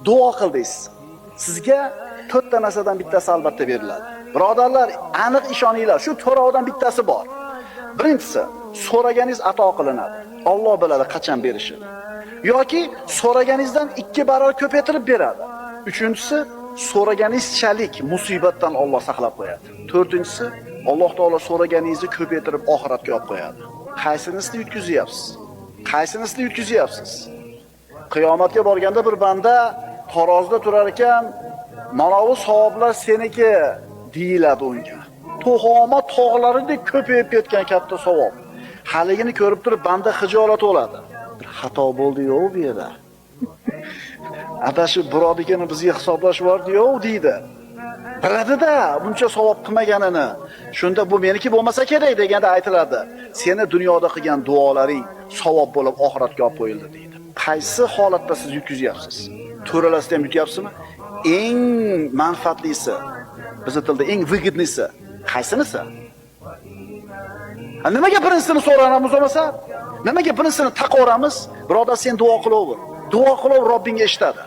duo qildingiz. Sizga 4 ta narsadan bittasi albatta beriladi. Birodarlar, aniq ishoninglar, shu to'rovdan bittasi bor. Birinchisi, so'raganingiz ato qilinadi. Alloh biladi qachon berishini. Yoki so'raganingizdan 2 barobar ko'paytirib beradi. Uchinchisi, so'raganingizchalik musibatdan Alloh saqlab qo'yadi. To'rtinchisi, Alloh taolo so'raganingizni ko'paytirib oxiratga olib qo'yadi. Qaysinisini yutkazyapsiz? Qaysinisini yutkazyapsiz? Qiyomatga borganda bir banda tarozida turar ekan, mana bu savoblar seniki deyiladi unga. Tuhoma tog'laridek ko'payib ketgan katta savob. Haligini ko'rib turib banda xijolat bo'ladi. Bir xato bo'ldi-yu bu yerda. Adashib birodikani bizga hisoblash bor-yu deydi. Biladi-da, buncha savob qilmaganini. Shunda bu meniki bo'lmasa kerak deganda aytiladi. Seni dunyoda qilgan duolaring savob bo'lib oxiratga olib qo'yildi deydi. Qaysi holatda siz yutkazyapsiz? To'ralasida ham yutyapsizmi? Eng manfaatlisi, bizning tilda eng выгодныйsi qaysinisi? Nimaga birinchisini so'raymiz bo'lmasa? Nimaga birinchisini taqoramiz? Birodar, sen duo qilaver. Duo qilib Robbingga eshitadi.